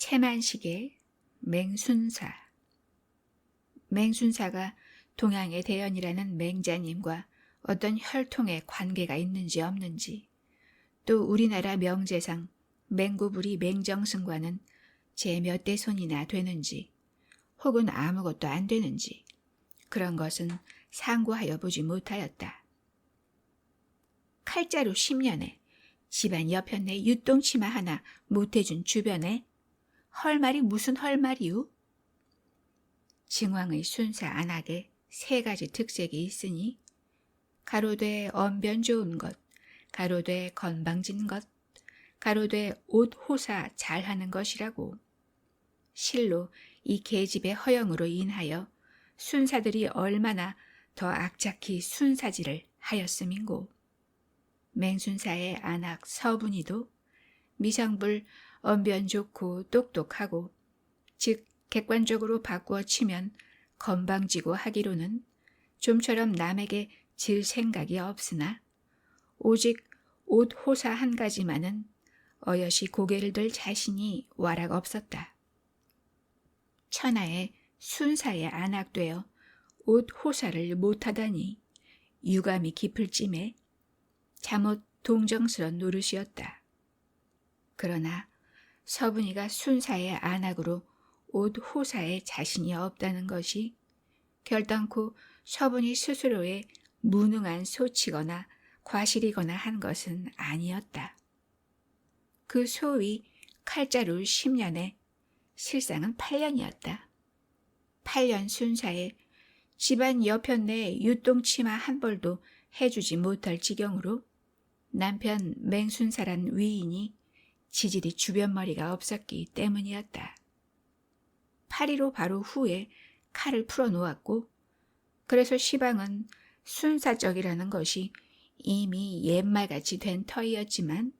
채만식의 맹순사. 맹순사가 동양의 대연이라는 맹자님과 어떤 혈통의 관계가 있는지 없는지, 또 우리나라 명제상 맹구부리 맹정승과는 제 몇 대 손이나 되는지, 혹은 아무것도 안 되는지, 그런 것은 상고하여 보지 못하였다. 칼자루 10년에 집안 여편네 윷동치마 하나 못해준 주변에 헐말이 무슨 헐말이유? 징왕의 순사 안악에 세 가지 특색이 있으니 가로되 언변 좋은 것, 가로되 건방진 것, 가로되 옷 호사 잘하는 것이라고. 실로 이 계집의 허영으로 인하여 순사들이 얼마나 더 악착히 순사질을 하였음인고. 맹순사의 안악 서분이도 미성불 언변 좋고 똑똑하고, 즉 객관적으로 바꾸어 치면 건방지고 하기로는 좀처럼 남에게 질 생각이 없으나, 오직 옷 호사 한 가지만은 어여시 고개를 들 자신이 와락 없었다. 천하에 순사에 안악되어 옷 호사를 못하다니 유감이 깊을 찜에 잠옷 동정스런 노릇이었다. 그러나 서분이가 순사의 안악으로 옷 호사에 자신이 없다는 것이 결단코 서분이 스스로의 무능한 소치거나 과실이거나 한 것은 아니었다. 그 소위 칼자루 10년에 실상은 8년이었다. 8년 순사에 집안 여편네 윷동치마 한 벌도 해주지 못할 지경으로 남편 맹순사란 위인이 지질이 주변머리가 없었기 때문이었다. 8.15 바로 후에 칼을 풀어놓았고, 그래서 시방은 순사적이라는 것이 이미 옛말같이 된 터이었지만,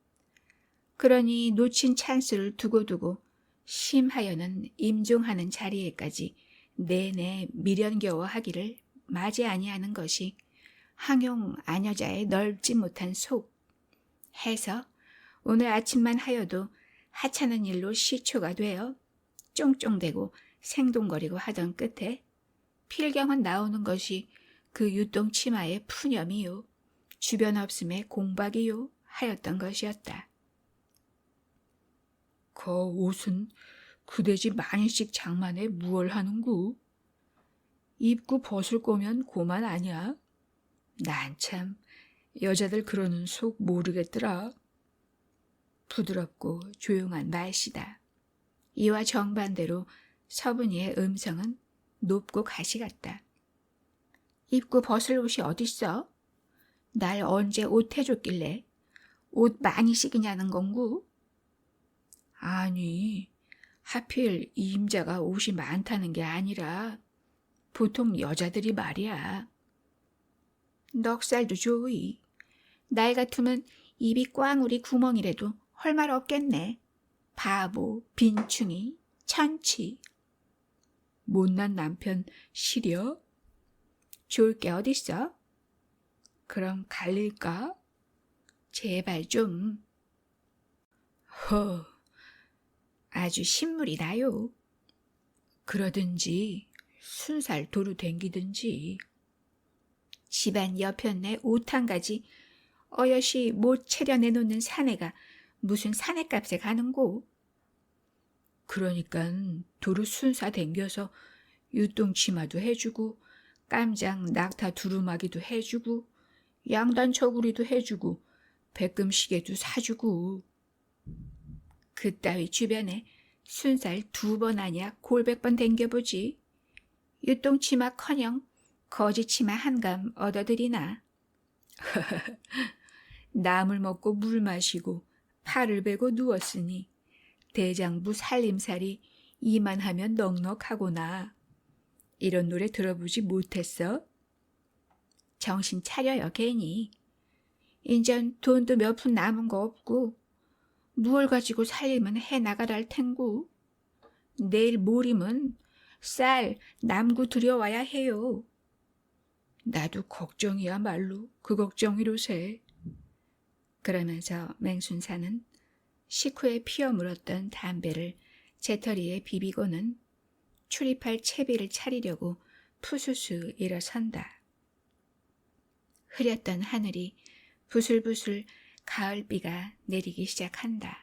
그러니 놓친 찬스를 두고두고 심하여는 임종하는 자리에까지 내내 미련겨워하기를 마지 아니하는 것이 항용 아녀자의 넓지 못한 속 해서 오늘 아침만 하여도 하찮은 일로 시초가 되어 쫑쫑대고 생동거리고 하던 끝에 필경은 나오는 것이 그 윷동치마의 푸념이요, 주변 없음의 공박이요 하였던 것이었다. 그 옷은 그대지 만일씩 장만에 무얼 하는구? 입고 벗을 거면 고만 아냐? 난 참 여자들 그러는 속 모르겠더라. 부드럽고 조용한 말씨다. 이와 정반대로 서분이의 음성은 높고 가시 같다. 입고 벗을 옷이 어딨어? 날 언제 옷 해줬길래 옷 많이 식이냐는 건구? 아니, 하필 이 임자가 옷이 많다는 게 아니라 보통 여자들이 말이야. 넉살도 좋으이. 날 같으면 입이 꽝우리 구멍이라도 헐말 없겠네. 바보, 빈충이, 천치. 못난 남편 시려? 좋을 게 어딨어? 그럼 갈릴까? 제발 좀. 허, 아주 신물이 나요. 그러든지 순살 도루 댕기든지. 집안 여편네 옷 한 가지 어여시 못 차려내놓는 사내가 무슨 사내값에 가는고. 그러니깐 도루 순사 댕겨서 윷동치마도 해주고 깜장 낙타 두루마기도 해주고 양단 저구리도 해주고 백금시계도 사주고. 그따위 주변에 순살 2번 아냐 골백번 댕겨보지. 윷동치마커녕 거지치마 한감 얻어들이나. 나물 먹고 물 마시고 팔을 베고 누웠으니 대장부 살림살이 이만하면 넉넉하구나. 이런 노래 들어보지 못했어? 정신 차려요 괜히. 인전 돈도 몇 푼 남은 거 없고 무얼 가지고 살림은 해나가랄 텐구. 내일 모림은 쌀 남구 들여와야 해요. 나도 걱정이야 말로 그 걱정이로세. 그러면서 맹순사는 식후에 피어 물었던 담배를 재터리에 비비고는 출입할 채비를 차리려고 푸수수 일어선다. 흐렸던 하늘이 부슬부슬 가을비가 내리기 시작한다.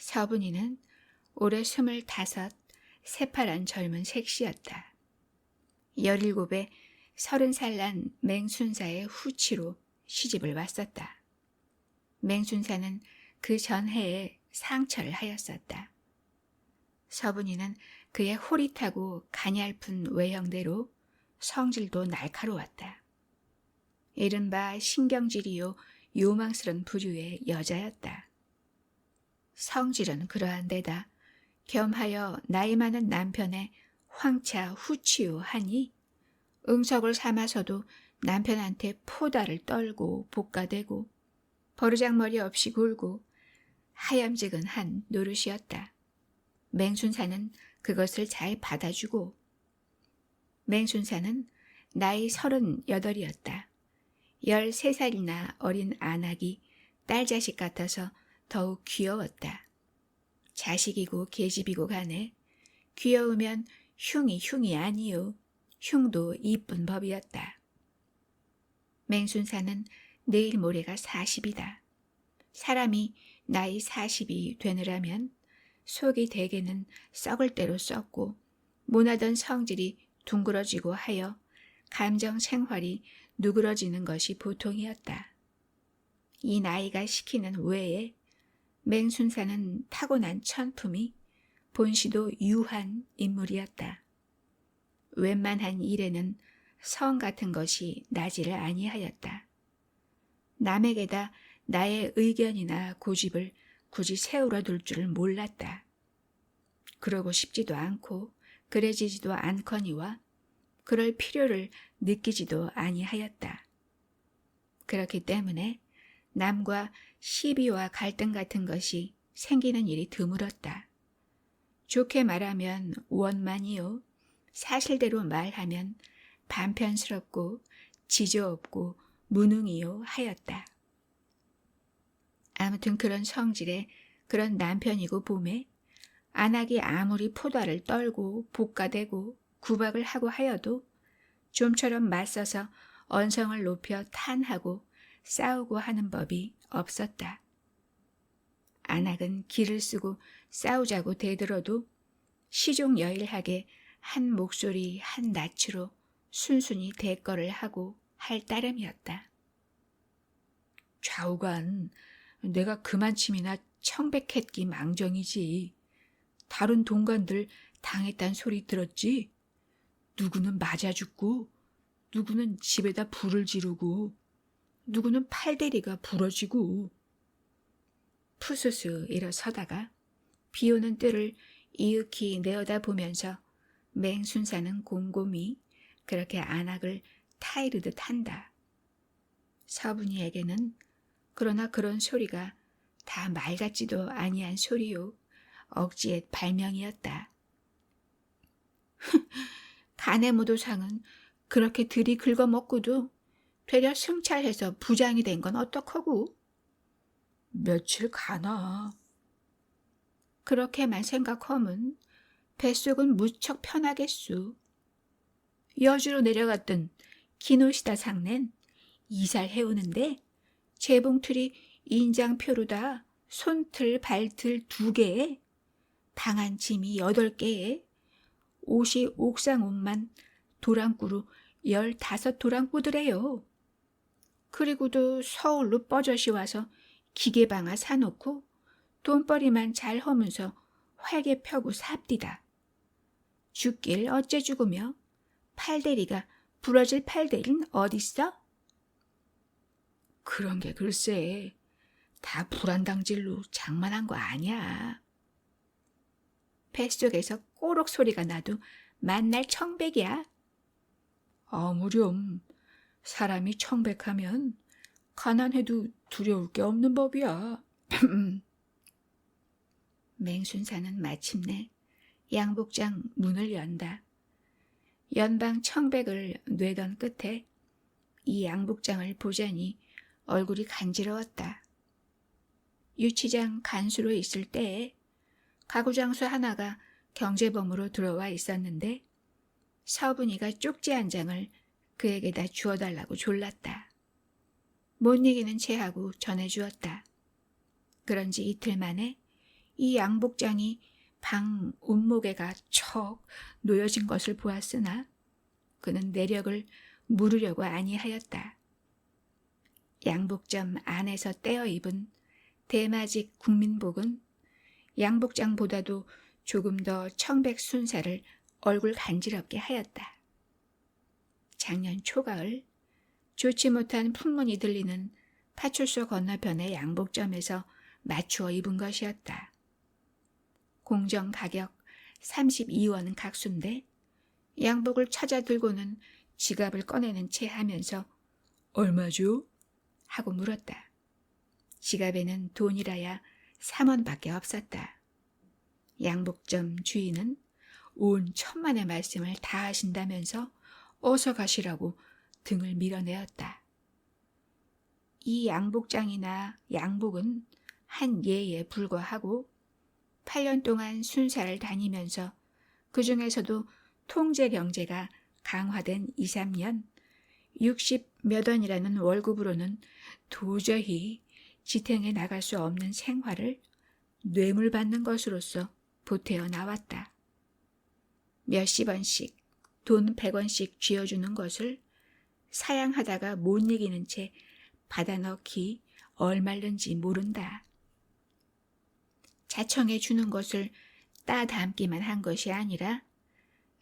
서분이는 올해 25, 새파란 젊은 색시였다. 17에 30살 난 맹순사의 후치로 시집을 왔었다. 맹순사는 그 전해에 상처를 하였었다. 서분이는 그의 호릿하고 가냘픈 외형대로 성질도 날카로웠다. 이른바 신경질이요 요망스런 부류의 여자였다. 성질은 그러한 데다 겸하여 나이 많은 남편의 황차 후치요 하니 응석을 삼아서도 남편한테 포다를 떨고 볶아대고 버르장머리 없이 굴고 하염지근한 노릇이었다. 맹순사는 그것을 잘 받아주고 맹순사는 나이 38이었다. 13살이나 어린 안악이 딸 자식 같아서 더욱 귀여웠다. 자식이고 계집이고 간에 귀여우면 흉이 아니요. 흉도 이쁜 법이었다. 맹순사는 내일 모레가 40이다. 사람이 나이 40이 되느라면 속이 대개는 썩을 대로 썩고 모나던 성질이 둥그러지고 하여 감정 생활이 누그러지는 것이 보통이었다. 이 나이가 시키는 외에 맹순사는 타고난 천품이 본시도 유한 인물이었다. 웬만한 일에는 성 같은 것이 나지를 아니하였다. 남에게다 나의 의견이나 고집을 굳이 세우려 둘 줄을 몰랐다. 그러고 싶지도 않고 그래지지도 않거니와 그럴 필요를 느끼지도 아니하였다. 그렇기 때문에 남과 시비와 갈등 같은 것이 생기는 일이 드물었다. 좋게 말하면 원만이요. 사실대로 말하면 반편스럽고 지조없고 무능이요 하였다. 아무튼 그런 성질에 그런 남편이고 봄에 안악이 아무리 포다를 떨고 볶아대고 구박을 하고 하여도 좀처럼 맞서서 언성을 높여 탄하고 싸우고 하는 법이 없었다. 안악은 기를 쓰고 싸우자고 대들어도 시종여일하게 한 목소리 한 낯으로 순순히 대거를 하고 할 따름이었다. 좌우간 내가 그만침이나 청백했기 망정이지. 다른 동관들 당했단 소리 들었지? 누구는 맞아 죽고 누구는 집에다 불을 지르고 누구는 팔다리가 부러지고. 푸수수 일어서다가 비오는 뜰을 이윽히 내어다보면서 맹순사는 곰곰이 그렇게 안악을 타이르듯 한다. 서분이에게는 그러나 그런 소리가 다 말 같지도 아니한 소리요. 억지의 발명이었다. 가네무도상은 그렇게 들이 긁어먹고도 되려 승찰해서 부장이 된 건 어떡하고? 며칠 가나. 그렇게만 생각하면 뱃속은 무척 편하겠수. 여주로 내려갔던 기노시다 상넨 이살 해오는데 재봉틀이 인장표로다 손틀 발틀 2개에 방한 짐이 8개에 옷이 옥상 옷만 도랑꾸로 15도랑꾸더래요. 그리고도 서울로 뻐젓이 와서 기계방아 사놓고 돈벌이만 잘 허면서 활개 펴고 삽디다. 죽길 어째 죽으며 팔대리가 부러질 팔대리는 어딨어? 그런 게 글쎄 다 불안당질로 장만한 거 아니야. 뱃속에서 꼬록 소리가 나도 만날 청백이야. 아무렴 사람이 청백하면 가난해도 두려울 게 없는 법이야. 맹순사는 마침내 양복장 문을 연다. 연방 청백을 뇌던 끝에 이 양복장을 보자니 얼굴이 간지러웠다. 유치장 간수로 있을 때에 가구장수 하나가 경제범으로 들어와 있었는데 서분이가 쪽지 한 장을 그에게다 주어달라고 졸랐다. 못 이기는 체하고 전해주었다. 그런지 이틀 만에 이 양복장이 방 옷목에가 척 놓여진 것을 보았으나 그는 내력을 물으려고 아니하였다. 양복점 안에서 떼어 입은 대마직 국민복은 양복장보다도 조금 더 청백순사를 얼굴 간지럽게 하였다. 작년 초가을 좋지 못한 풍문이 들리는 파출소 건너편의 양복점에서 맞추어 입은 것이었다. 공정 가격 32원 각수인데 양복을 찾아 들고는 지갑을 꺼내는 채 하면서 얼마죠? 하고 물었다. 지갑에는 돈이라야 3원밖에 없었다. 양복점 주인은 온 천만의 말씀을 다 하신다면서 어서 가시라고 등을 밀어내었다. 이 양복장이나 양복은 한 예에 불과하고 8년 동안 순사를 다니면서 그 중에서도 통제 경제가 강화된 2, 3년 60몇 원이라는 월급으로는 도저히 지탱해 나갈 수 없는 생활을 뇌물받는 것으로서 보태어 나왔다. 몇십 원씩 돈 100원씩 쥐어주는 것을 사양하다가 못 이기는 채 받아넣기 얼마든지 모른다. 자청해 주는 것을 따담기만 한 것이 아니라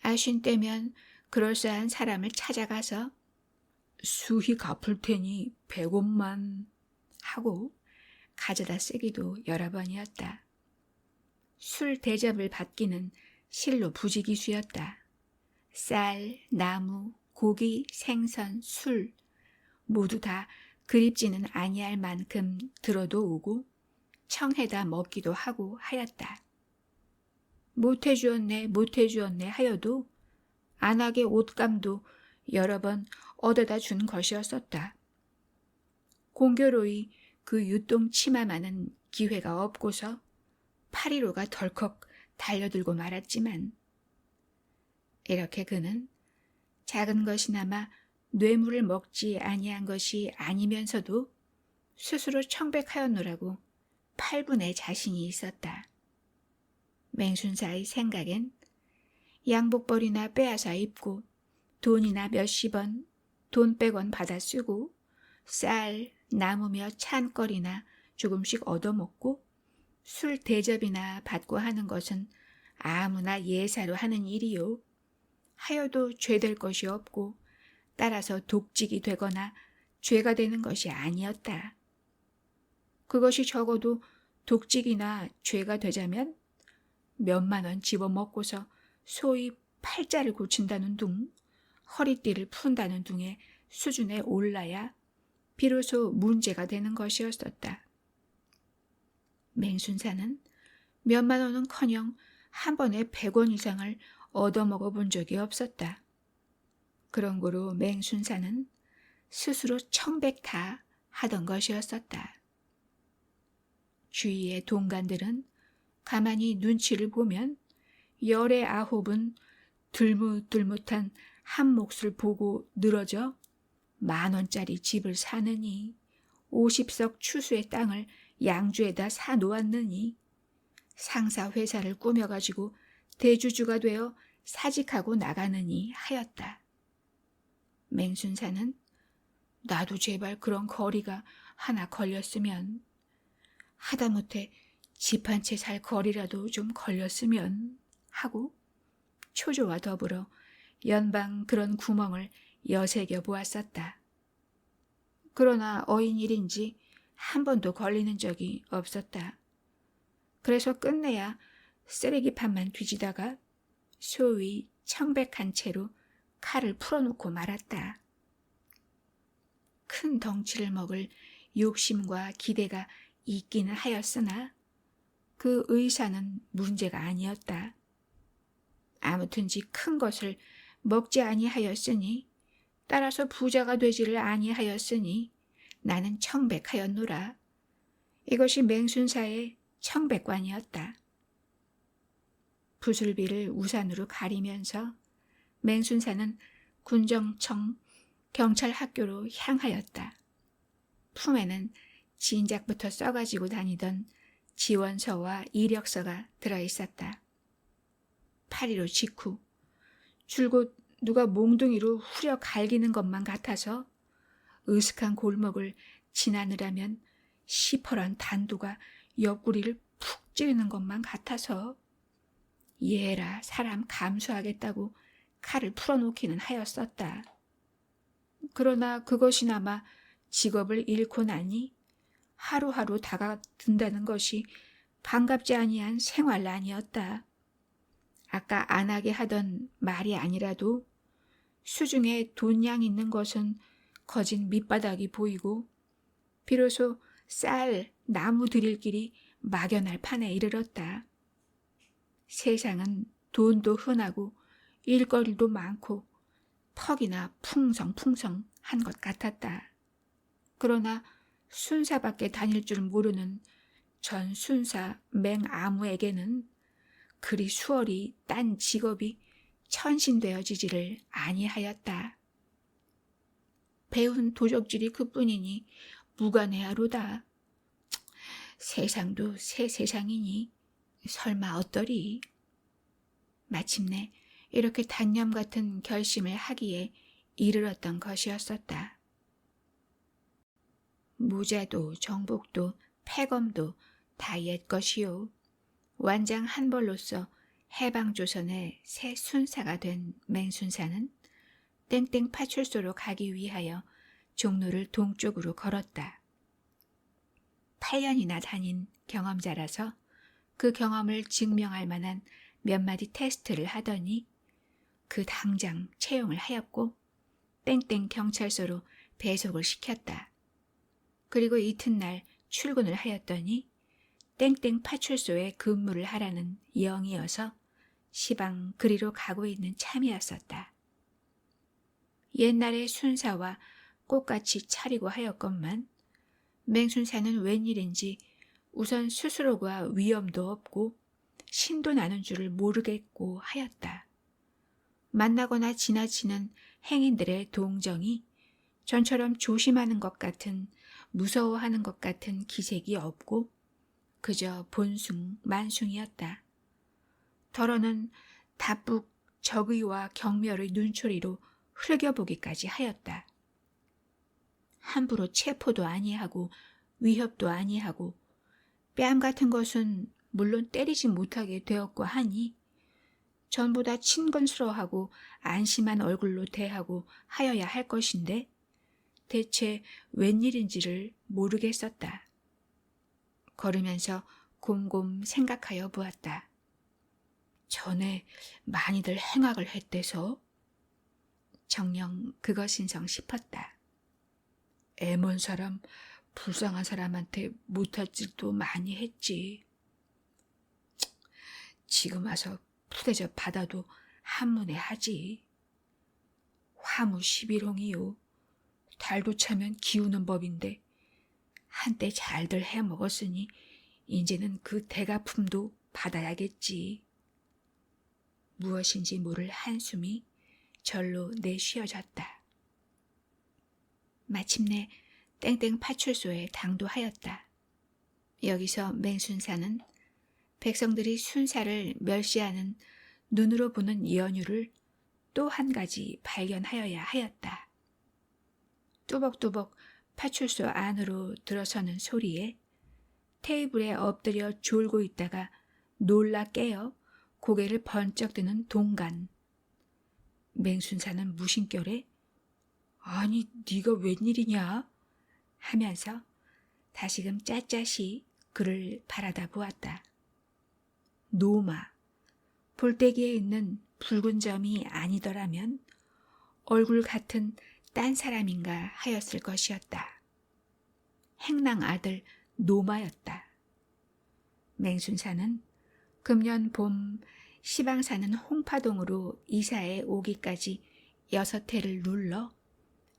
아쉰 때면 그럴싸한 사람을 찾아가서 수히 갚을 테니 100원만 하고 가져다 쓰기도 여러 번이었다. 술 대접을 받기는 실로 부지기수였다. 쌀, 나무, 고기, 생선, 술 모두 다 그립지는 아니할 만큼 들어도 오고 청해다 먹기도 하고 하였다. 못해주었네 하여도 안하게 옷감도 여러 번 얻어다 준 것이었었다. 공교로이 그 유똥 치마만은 기회가 없고서 파리로가 덜컥 달려들고 말았지만 이렇게 그는 작은 것이나마 뇌물을 먹지 아니한 것이 아니면서도 스스로 청백하였노라고 8분의 자신이 있었다. 맹순사의 생각엔 양복벌이나 빼앗아 입고 돈이나 몇십 원, 돈 100원 받아 쓰고 쌀, 나무며 찬거리나 조금씩 얻어먹고 술 대접이나 받고 하는 것은 아무나 예사로 하는 일이요. 하여도 죄될 것이 없고 따라서 독직이 되거나 죄가 되는 것이 아니었다. 그것이 적어도 독직이나 죄가 되자면 몇만 원 집어먹고서 소위 팔자를 고친다는 둥, 허리띠를 푼다는 둥의 수준에 올라야 비로소 문제가 되는 것이었었다. 맹순사는 몇만 원은커녕 한 번에 100원 이상을 얻어먹어 본 적이 없었다. 그런 거로 맹순사는 스스로 청백다 하던 것이었었다. 주위의 동간들은 가만히 눈치를 보면 19은 들뭇들뭇한 한 몫을 보고 늘어져 10,000원짜리 집을 사느니 50석 추수의 땅을 양주에다 사놓았느니 상사 회사를 꾸며가지고 대주주가 되어 사직하고 나가느니 하였다. 맹순사는 나도 제발 그런 거리가 하나 걸렸으면, 하다못해 집 한 채 살 거리라도 좀 걸렸으면 하고 초조와 더불어 연방 그런 구멍을 여새겨 보았었다. 그러나 어인일인지 한 번도 걸리는 적이 없었다. 그래서 끝내야 쓰레기판만 뒤지다가 소위 청백한 채로 칼을 풀어놓고 말았다. 큰 덩치를 먹을 욕심과 기대가 있기는 하였으나 그 의사는 문제가 아니었다. 아무튼지 큰 것을 먹지 아니하였으니, 따라서 부자가 되지를 아니하였으니 나는 청백하였노라. 이것이 맹순사의 청백관이었다. 부슬비를 우산으로 가리면서 맹순사는 군정청 경찰학교로 향하였다. 품에는 진작부터 써가지고 다니던 지원서와 이력서가 들어있었다. 8.15 직후 줄곧 누가 몽둥이로 후려 갈기는 것만 같아서 으슥한 골목을 지나느라면 시퍼런 단도가 옆구리를 푹 찌르는 것만 같아서 얘라 사람 감수하겠다고 칼을 풀어놓기는 하였었다. 그러나 그것이나마 직업을 잃고 나니 하루하루 다가든다는 것이 반갑지 아니한 생활난이었다. 아까 안 하게 하던 말이 아니라도 수중에 돈양 있는 것은 거진 밑바닥이 보이고 비로소 쌀, 나무 들일 길이 막연할 판에 이르렀다. 세상은 돈도 흔하고 일거리도 많고 퍽이나 풍성풍성한 것 같았다. 그러나 순사밖에 다닐 줄 모르는 전 순사 맹아무에게는 그리 수월이 딴 직업이 천신되어지지를 아니하였다. 배운 도적질이 그뿐이니 무관해하로다. 세상도 새 세상이니 설마 어떠리. 마침내 이렇게 단념 같은 결심을 하기에 이르렀던 것이었었다. 모자도 정복도 패검도 다 옛것이요. 완장 한 벌로서 해방조선의 새 순사가 된 맹순사는 땡땡 파출소로 가기 위하여 종로를 동쪽으로 걸었다. 8년이나 다닌 경험자라서 그 경험을 증명할 만한 몇 마디 테스트를 하더니 그 당장 채용을 하였고 땡땡 경찰서로 배속을 시켰다. 그리고 이튿날 출근을 하였더니 땡땡 파출소에 근무를 하라는 영이어서 시방 그리로 가고 있는 참이었었다. 옛날의 순사와 똑같이 차리고 하였건만 맹순사는 웬일인지 우선 스스로가 위험도 없고 신도 나는 줄을 모르겠고 하였다. 만나거나 지나치는 행인들의 동정이 전처럼 조심하는 것 같은 무서워하는 것 같은 기색이 없고 그저 본숭 만숭이었다. 더러는 다뿍 적의와 경멸의 눈초리로 흘겨보기까지 하였다. 함부로 체포도 아니하고 위협도 아니하고 뺨 같은 것은 물론 때리지 못하게 되었고 하니 전부 다 친근스러워하고 안심한 얼굴로 대하고 하여야 할 것인데 대체 웬일인지를 모르겠었다. 걸으면서 곰곰 생각하여 보았다. 전에 많이들 행악을 했대서 정녕 그것인성 싶었다. 애먼 사람, 불쌍한 사람한테 못할 짓도 많이 했지. 지금 와서 푸대접 받아도 한문에 하지. 화무 11홍이요. 달도 차면 기우는 법인데 한때 잘들 해먹었으니 이제는 그 대가품도 받아야겠지. 무엇인지 모를 한숨이 절로 내쉬어졌다. 마침내 땡땡 파출소에 당도하였다. 여기서 맹순사는 백성들이 순사를 멸시하는 눈으로 보는 연유를 또 한 가지 발견하여야 하였다. 뚜벅뚜벅 파출소 안으로 들어서는 소리에 테이블에 엎드려 졸고 있다가 놀라 깨어 고개를 번쩍 드는 동간. 맹순사는 무심결에 아니 네가 웬일이냐 하면서 다시금 짜짜시 그를 바라다 보았다. 노마, 볼때기에 있는 붉은 점이 아니더라면 얼굴 같은 딴 사람인가 하였을 것이었다. 행랑 아들 노마였다. 맹순사는 금년 봄 시방 사는 홍파동으로 이사해 오기까지 6해를 눌러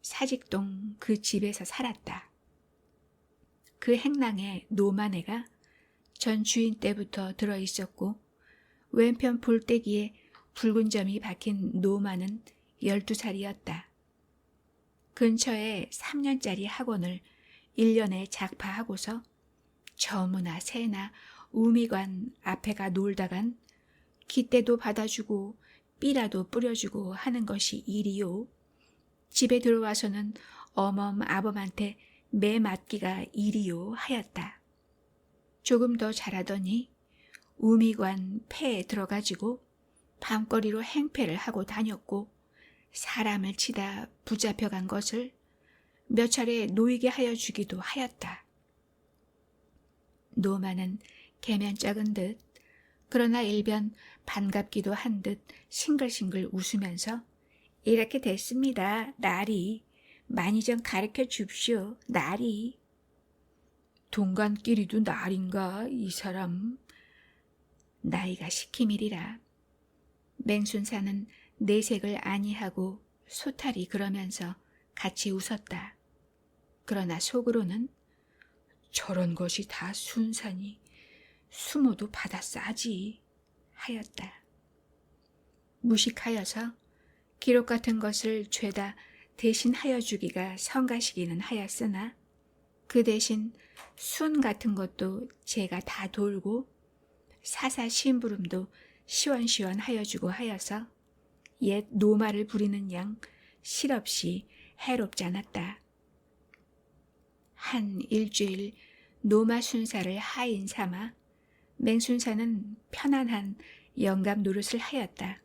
사직동 그 집에서 살았다. 그 행랑에 노마네가 전 주인 때부터 들어있었고 왼편 볼때기에 붉은 점이 박힌 노마는 12살이었다. 근처에 3년짜리 학원을 1년에 작파하고서 저무나 새나 우미관 앞에가 놀다간 깃대도 받아주고 삐라도 뿌려주고 하는 것이 일이요. 집에 들어와서는 어멈 아범한테 매 맞기가 일이요 하였다. 조금 더 자라더니 우미관 폐에 들어가지고 밤거리로 행패를 하고 다녔고 사람을 치다 붙잡혀간 것을 몇 차례 놓이게 하여 주기도 하였다. 노마는 개면쩍은 듯 그러나 일변 반갑기도 한 듯 싱글싱글 웃으면서 이렇게 됐습니다. 나리. 많이 좀 가르쳐 줍시오. 나리. 동간끼리도 날인가 이 사람. 나이가 시키밀이라. 맹순사는 내색을 아니하고 소탈이 그러면서 같이 웃었다. 그러나 속으로는 저런 것이 다 순사니 수모도 받아 싸지 하였다. 무식하여서 기록 같은 것을 죄다 대신하여 주기가 성가시기는 하였으나 그 대신 순 같은 것도 제가 다 돌고 사사 심부름도 시원시원하여 주고 하여서 옛 노마를 부리는 양 실없이 해롭지 않았다. 한 일주일 노마 순사를 하인 삼아 맹순사는 편안한 영감 노릇을 하였다.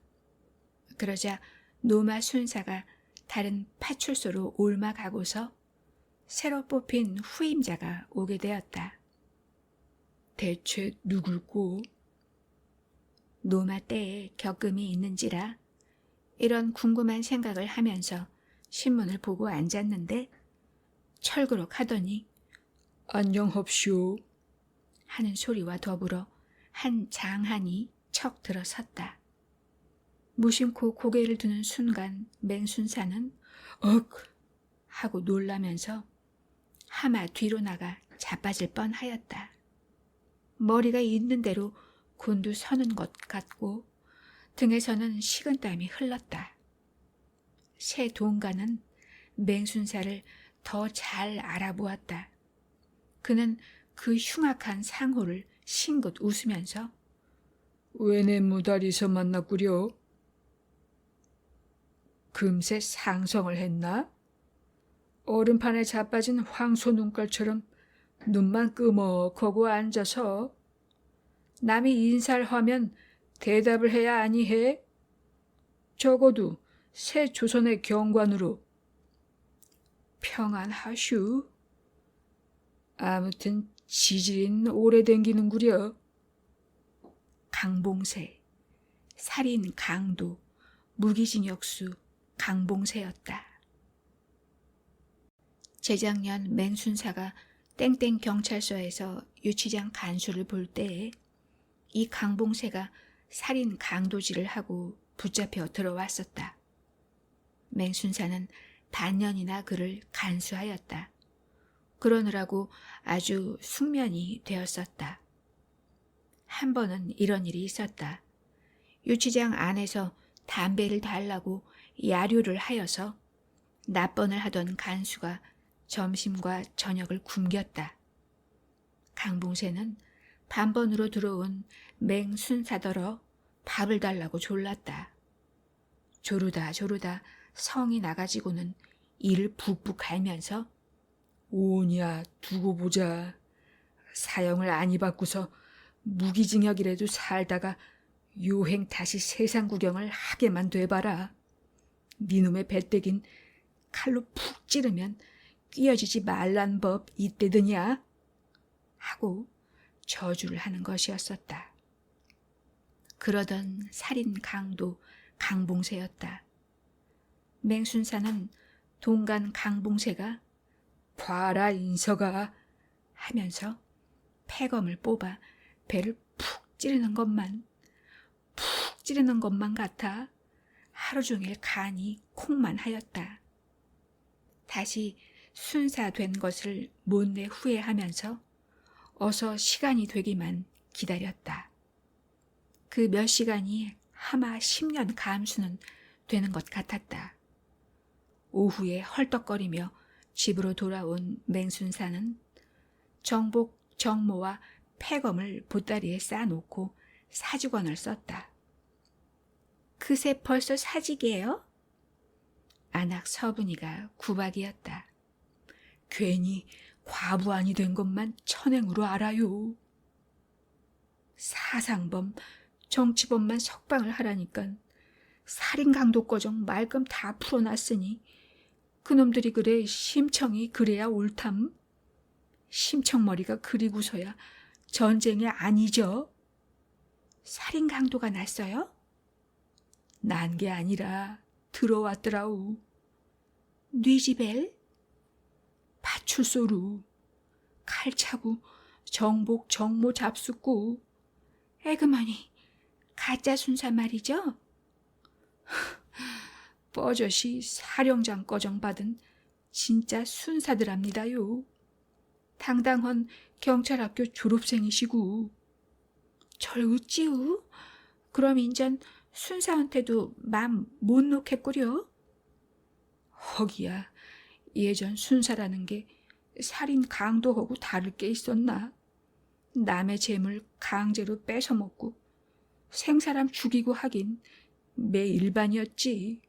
그러자 노마 순사가 다른 파출소로 옮아가고서 새로 뽑힌 후임자가 오게 되었다. 대체 누굴꼬? 노마 때에 겪음이 있는지라 이런 궁금한 생각을 하면서 신문을 보고 앉았는데 철그럭 하더니 안녕합시오 하는 소리와 더불어 한 장한이 척 들어섰다. 무심코 고개를 드는 순간 맹순사는 억 하고 놀라면서 하마 뒤로 나가 자빠질 뻔하였다. 머리가 있는 대로 곤두서는 것 같고 등에서는 식은땀이 흘렀다. 새 동가는 맹순사를 더 잘 알아보았다. 그는 그 흉악한 상호를 싱긋 웃으면서 왜 내 무다리서 만났구려? 금세 상성을 했나? 얼음판에 자빠진 황소 눈깔처럼 눈만 끄먹하고 앉아서 남이 인사를 하면 대답을 해야 아니해? 적어도 새 조선의 경관으로 평안하슈. 아무튼 지질인 오래 댕기는구려. 강봉세, 살인 강도, 무기징역수 강봉세였다. 재작년 맹순사가 땡땡 경찰서에서 유치장 간수를 볼 때에 이 강봉세가 살인 강도질을 하고 붙잡혀 들어왔었다. 맹순사는 반년이나 그를 간수하였다. 그러느라고 아주 숙면이 되었었다. 한 번은 이런 일이 있었다. 유치장 안에서 담배를 달라고 야류를 하여서 납번을 하던 간수가 점심과 저녁을 굶겼다. 강봉세는 반번으로 들어온 맹순사더러 밥을 달라고 졸랐다. 조르다 성이 나가지고는 이를 푹푹 갈면서 오냐 두고 보자. 사형을 아니 받고서 무기징역이라도 살다가 요행 다시 세상 구경을 하게만 돼봐라. 니놈의 배때긴 칼로 푹 찌르면 끼어지지 말란 법 이때드냐? 하고 저주를 하는 것이었었다. 그러던 살인 강도 강봉세였다. 맹순사는 동간 강봉세가 봐라 인서가 하면서 패검을 뽑아 배를 푹 찌르는 것만 같아 하루 종일 간이 콩만 하였다. 다시 순사된 것을 못내 후회하면서 어서 시간이 되기만 기다렸다. 그 몇 시간이 하마 10년 감수는 되는 것 같았다. 오후에 헐떡거리며 집으로 돌아온 맹순사는 정복, 정모와 폐검을 보따리에 싸놓고 사직원을 썼다. 그새 벌써 사직이에요? 안악 서분이가 구박이었다. 괜히 과부안이 된 것만 천행으로 알아요. 사상범, 정치범만 석방을 하라니까 살인강도거정 말끔 다 풀어놨으니 그놈들이 그래 심청이 그래야 옳담. 심청머리가 그리고서야 전쟁이 아니죠. 살인강도가 났어요? 난 게 아니라 들어왔더라우. 뉘지벨? 파출소로 칼차고 정복 정모 잡숫고 에그머니 가짜 순사 말이죠? 뻐젓이 사령장 꺼정 받은 진짜 순사들합니다요. 당당한 경찰학교 졸업생이시고. 절 어찌우? 그럼 인전 순사한테도 맘 못 놓겠구려? 허기야, 예전 순사라는 게 살인 강도하고 다를 게 있었나? 남의 재물 강제로 뺏어먹고 생사람 죽이고 하긴 매 일반이었지.